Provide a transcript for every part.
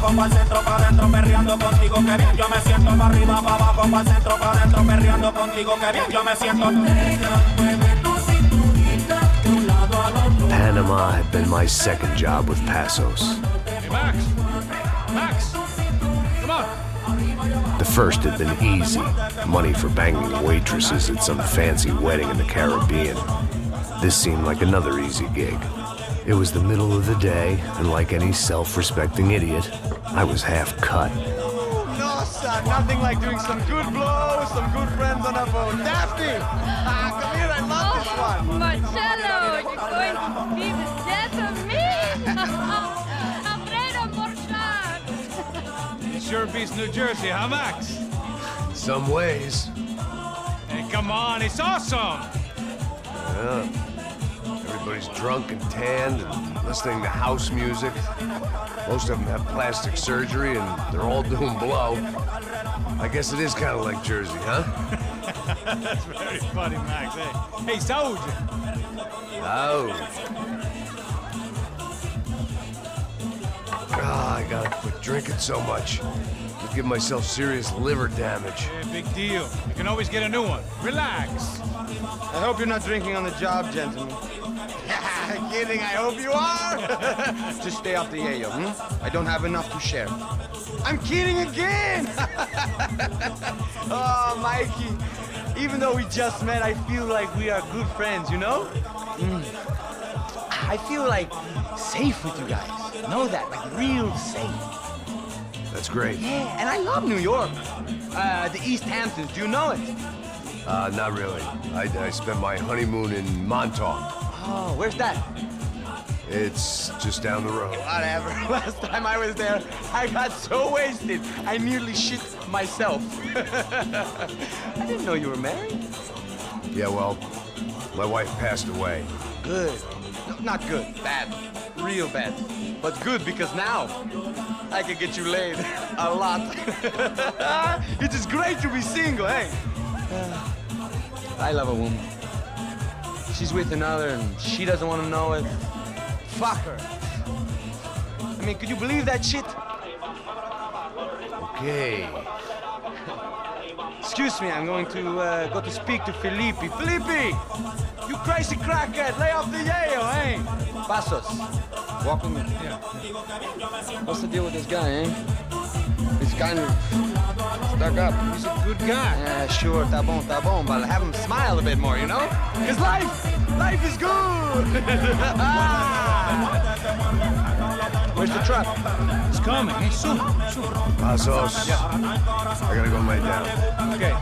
abajo, pa'l centro, pa' adentro, perreando contigo, que bien yo me siento. Pa' arriba, pa' abajo, pa'l centro, pa' adentro, perreando contigo, que bien yo me siento. Panama had been my second job with Passos. Hey, Max! Max! Come on! The first had been easy, money for banging waitresses at some fancy wedding in the Caribbean. This seemed like another easy gig. It was the middle of the day, and like any self-respecting idiot, I was half cut. No, son, nothing like doing some good blows, some good friends on a boat. Daphne! Come here, I love this one. Marcello, you're going to be the death of me? Alfredo Morchan. It sure beats New Jersey, huh, Max? Some ways. Hey, come on, it's awesome! Yeah. Everybody's drunk and tanned and listening to house music. Most of them have plastic surgery and they're all doing blow. I guess it is kind of like Jersey, huh? That's very funny, Max. Hey, Saúde! I gotta quit drinking so much. I'll give myself serious liver damage. Yeah, big deal. You can always get a new one. Relax. I hope you're not drinking on the job, gentlemen. Kidding, I hope you are. Just stay off the yayo, I don't have enough to share. I'm kidding again. Oh, Mikey, even though we just met, I feel like we are good friends, you know? I feel like safe with you guys. Know that, like real safe. That's great. Yeah, and I love New York. The East Hamptons, do you know it? Not really. I spent my honeymoon in Montauk. Oh, where's that? It's just down the road. Whatever. Last time I was there, I got so wasted, I nearly shit myself. I didn't know you were married. Yeah, well, my wife passed away. Good. No, not good. Bad. Real bad. But good because now I can get you laid a lot. It is great to be single, hey? I love a woman. She's with another and she doesn't want to know it. Fuck her. I mean, could you believe that shit? Okay. Excuse me, I'm going to go to speak to Felipe. Felipe! You crazy crackhead, lay off the yayo, eh? Passos, walk with me. Yeah. What's the deal with this guy, eh? He's kind of stuck up. He's a good guy. Yeah, sure, tá bom, but have him smile a bit more, you know? Because life is good! Where's the truck? It's coming. Hey, soon. Passos. Yeah. I gotta go lay down. Okay.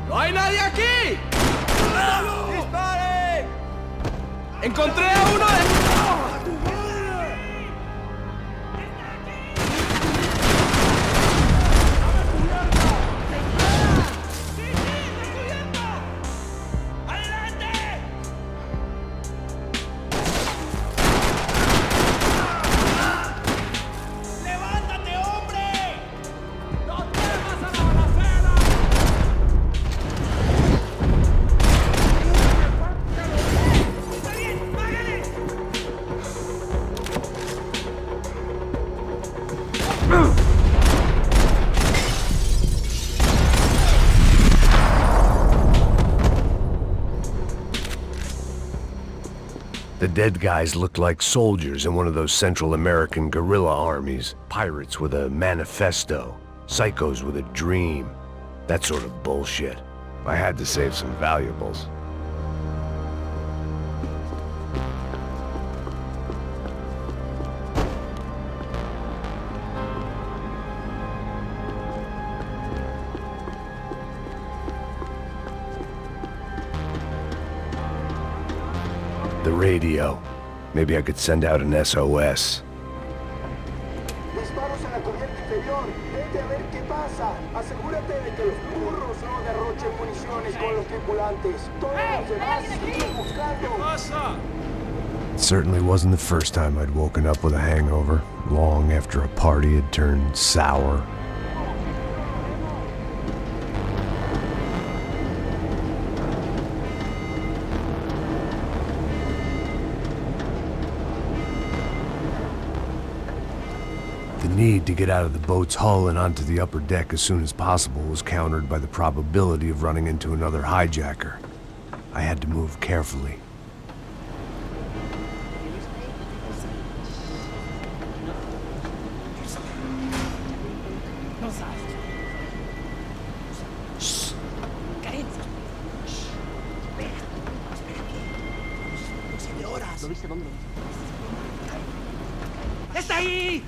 ¡No hay nadie aquí! ¡Disparen! ¡Encontré a uno de... The dead guys looked like soldiers in one of those Central American guerrilla armies. Pirates with a manifesto. Psychos with a dream. That sort of bullshit. I had to save some valuables. The radio. Maybe I could send out an SOS. Disparos en la cubierta inferior. Vete a ver qué pasa. Asegúrate de que los burros no derrochen municiones con los tripulantes. Todos los demás siguen buscando. It certainly wasn't the first time I'd woken up with a hangover, long after a party had turned sour. The need to get out of the boat's hull and onto the upper deck as soon as possible was countered by the probability of running into another hijacker. I had to move carefully. ¡Está ahí!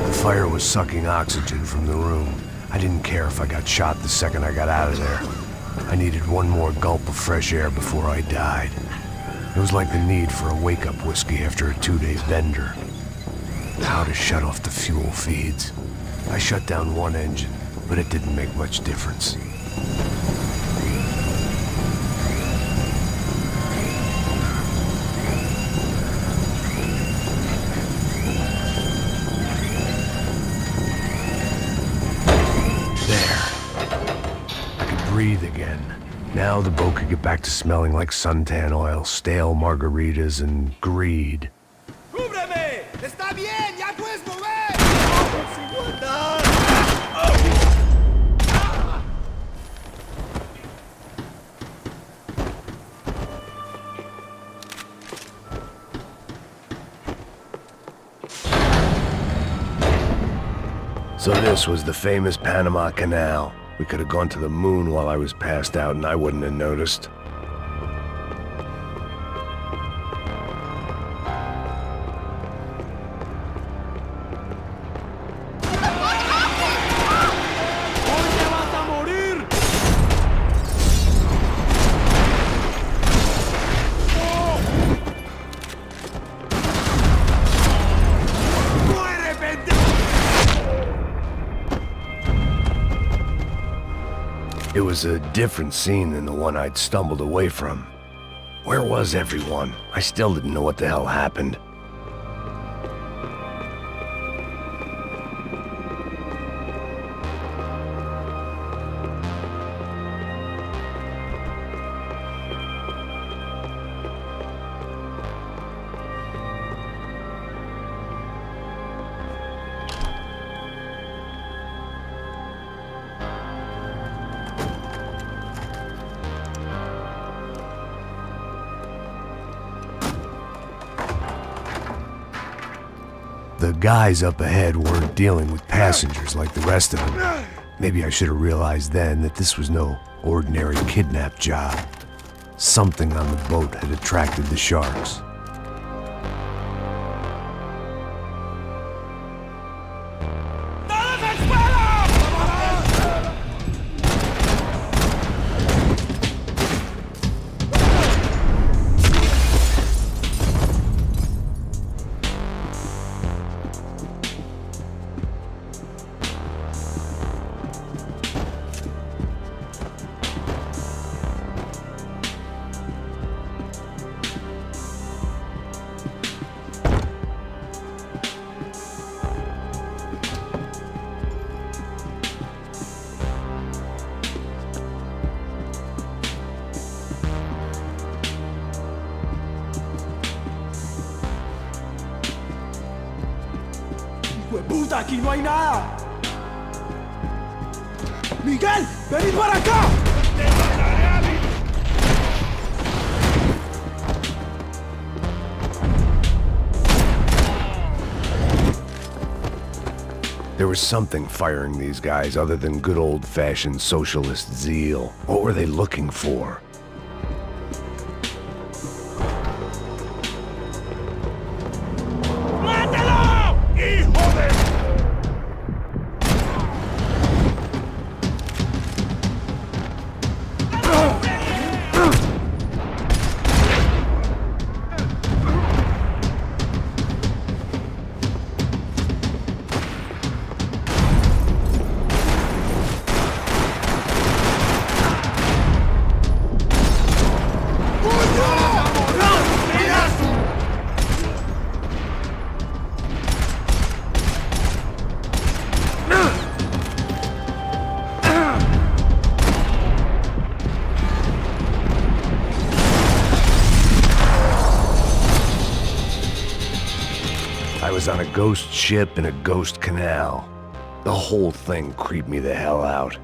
The fire was sucking oxygen from the room. I didn't care if I got shot the second I got out of there. I needed one more gulp of fresh air before I died. It was like the need for a wake-up whiskey after a 2-day bender. How to shut off the fuel feeds. I shut down one engine, but it didn't make much difference. Breathe again. Now the boat could get back to smelling like suntan oil, stale margaritas, and greed. ¡Cúbreme! ¡Está bien! ¡Ya puedes mover! So this was the famous Panama Canal. We could have gone to the moon while I was passed out and I wouldn't have noticed. It was a different scene than the one I'd stumbled away from. Where was everyone? I still didn't know what the hell happened. The guys up ahead weren't dealing with passengers like the rest of them. Maybe I should have realized then that this was no ordinary kidnap job. Something on the boat had attracted the sharks. ¡Hijueputa, aquí no hay nada! ¡Miguel, vení para acá! There was something firing these guys other than good old-fashioned socialist zeal. What were they looking for? I was on a ghost ship in a ghost canal. The whole thing creeped me the hell out.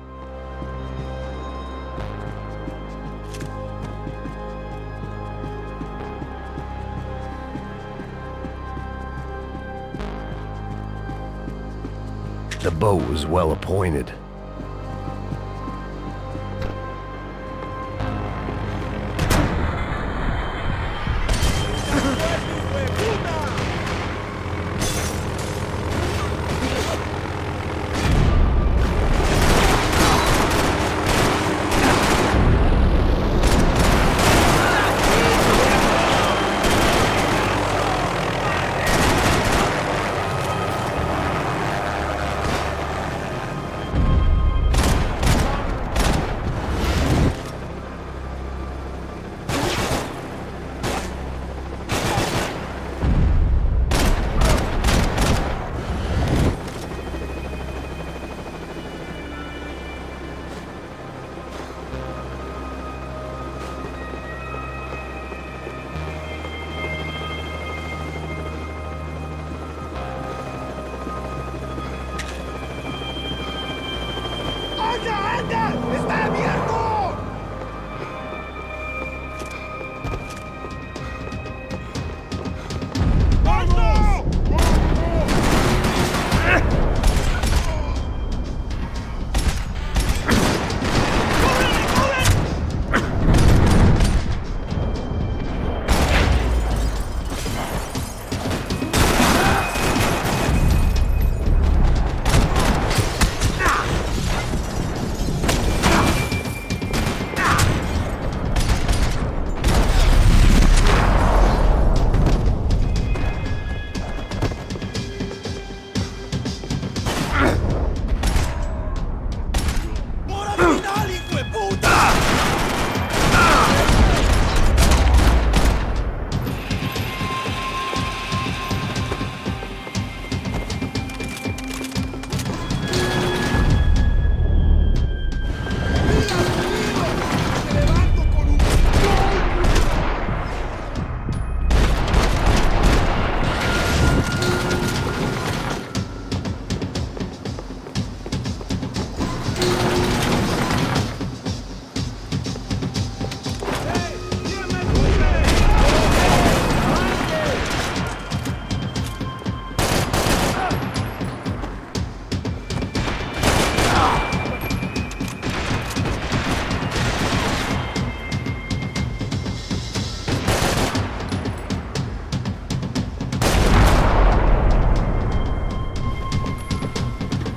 The boat was well appointed. ¡Está abierto!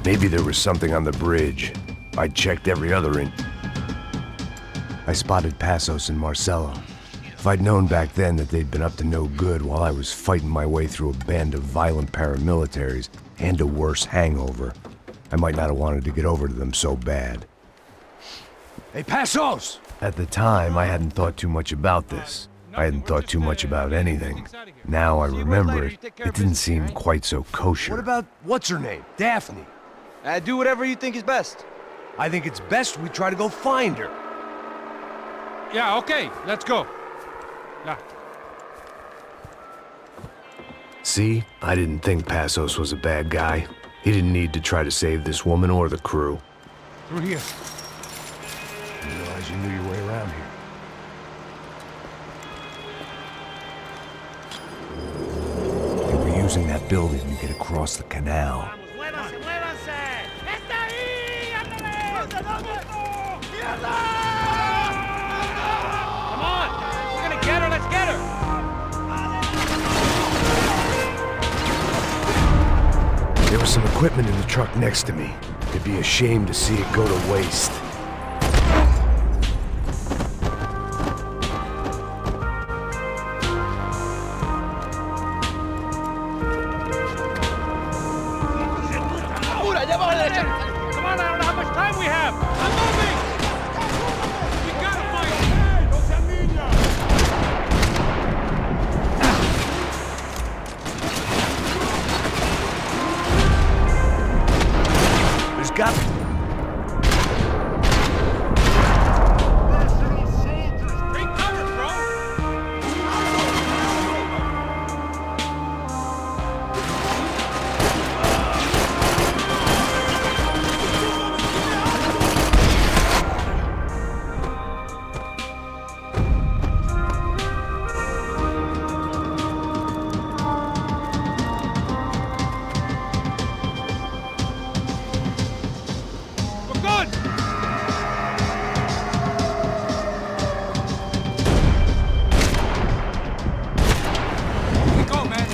Maybe there was something on the bridge. I checked every other in. I spotted Passos and Marcelo. If I'd known back then that they'd been up to no good while I was fighting my way through a band of violent paramilitaries and a worse hangover, I might not have wanted to get over to them so bad. Hey, Passos! At the time, I hadn't thought too much about this. I hadn't thought too much about anything. Now I remember it, it didn't seem quite so kosher. What about what's-her-name? Daphne? Do whatever you think is best. I think it's best we try to go find her. Yeah, okay, let's go. Yeah. See, I didn't think Passos was a bad guy. He didn't need to try to save this woman or the crew. Through here. Didn't realize you knew your way around here. They were using that building to get across the canal. ¡Muévanse, muévanse! ¡Está ahí! ¡Ándale! ¡Mierda! Come on! We're gonna get her! Let's get her! There was some equipment in the truck next to me. It'd be a shame to see it go to waste. Come on, I don't know how much time we have! I'm moving! We gotta find her! ¡No seas niña! There's got... Take cover, bro! We're good! Here we go, man!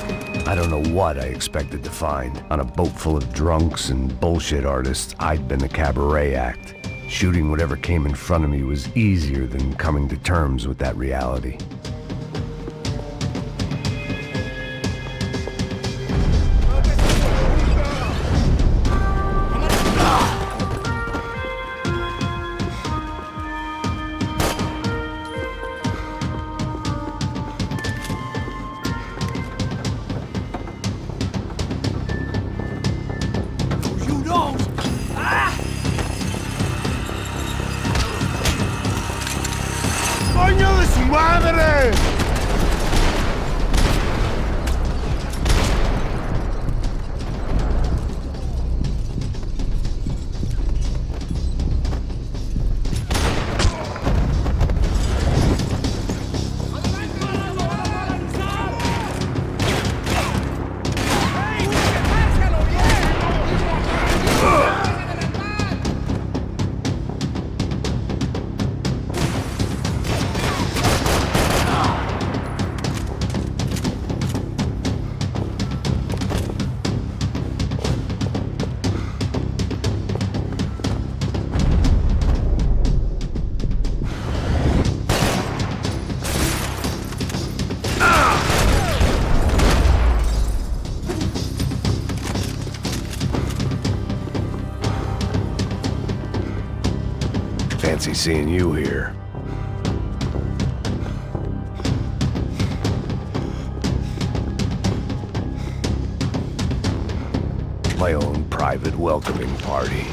I don't know what I expected to find. On a boat full of drunks and bullshit artists, I'd been a cabaret act. Shooting whatever came in front of me was easier than coming to terms with that reality. You know! ¡Coño de su madre! Fancy seeing you here. My own private welcoming party.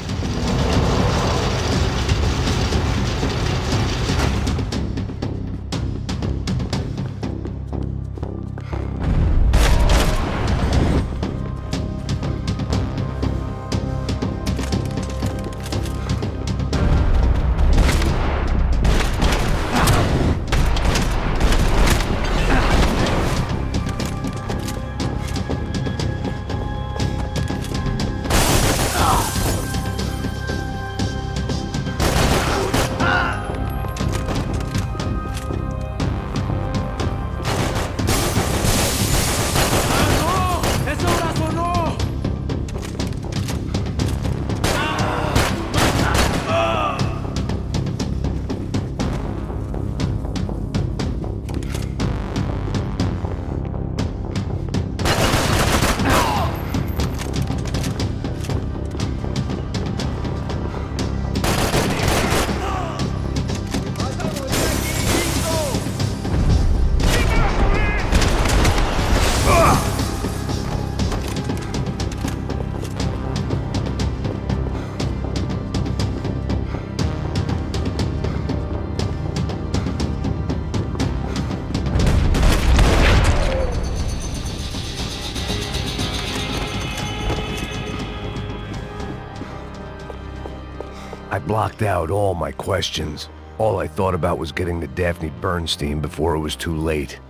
I blocked out all my questions. All I thought about was getting to Daphne Bernstein before it was too late.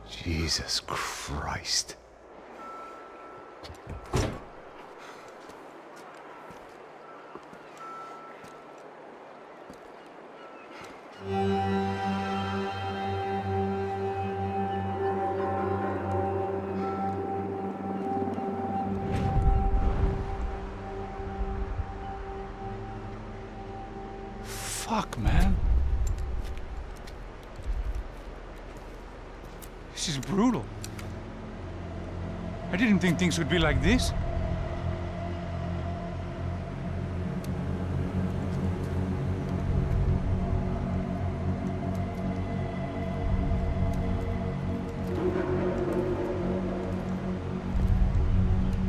Jesus Christ. Fuck, man. This is brutal. I didn't think things would be like this.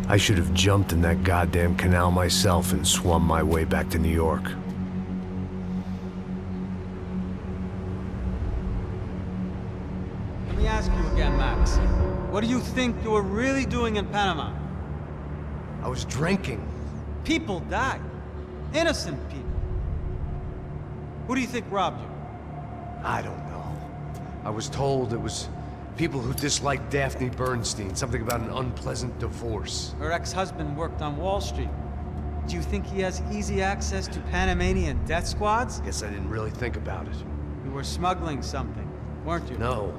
I should have jumped in that goddamn canal myself and swum my way back to New York. Let me ask you again, Max. What do you think you were really doing in Panama? I was drinking. People died. Innocent people. Who do you think robbed you? I don't know. I was told it was people who disliked Daphne Bernstein, something about an unpleasant divorce. Her ex-husband worked on Wall Street. Do you think he has easy access to Panamanian death squads? Guess I didn't really think about it. You were smuggling something, weren't you? No.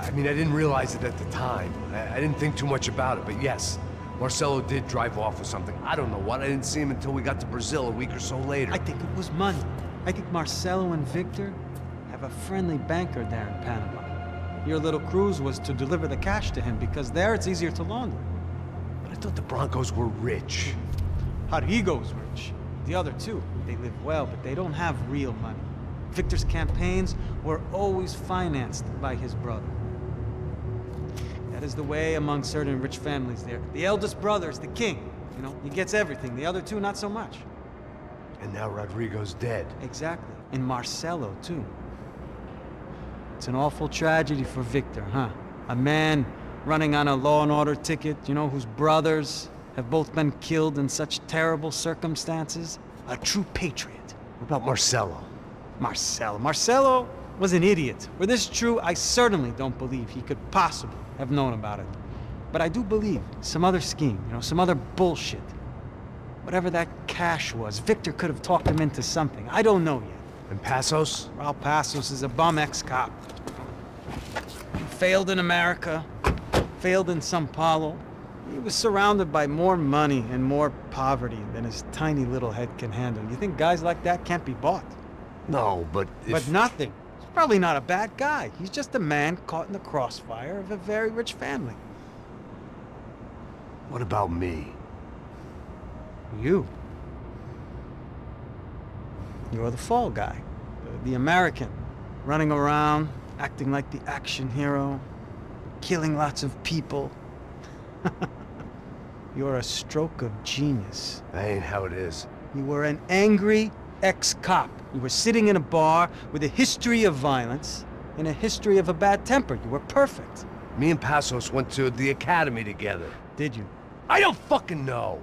I mean, I didn't realize it at the time. I didn't think too much about it, but yes, Marcelo did drive off with something. I don't know what. I didn't see him until we got to Brazil a week or so later. I think it was money. I think Marcelo and Victor have a friendly banker there in Panama. Your little cruise was to deliver the cash to him because there it's easier to launder. But I thought the Broncos were rich. Rodrigo's rich. The other two, they live well, but they don't have real money. Victor's campaigns were always financed by his brother. That is the way among certain rich families there. The eldest brother is the king. You know, he gets everything. The other two, not so much. And now Rodrigo's dead. Exactly. And Marcelo, too. It's an awful tragedy for Victor, huh? A man running on a law and order ticket, you know, whose brothers have both been killed in such terrible circumstances. A true patriot. What about Marcelo? Marcelo was an idiot. Were this true, I certainly don't believe he could possibly have known about it. But I do believe some other scheme, you know, some other bullshit. Whatever that cash was, Victor could have talked him into something. I don't know yet. And Passos? Raul Passos is a bum ex-cop. He failed in America, failed in Sao Paulo. He was surrounded by more money and more poverty than his tiny little head can handle. You think guys like that can't be bought? No, but But nothing. He's probably not a bad guy. He's just a man caught in the crossfire of a very rich family. What about me? You. You're the fall guy. The American. Running around, acting like the action hero. Killing lots of people. You're a stroke of genius. That ain't how it is. You were an angry ex-cop. You were sitting in a bar with a history of violence and a history of a bad temper. You were perfect. Me and Passos went to the academy together. Did you? I don't fucking know!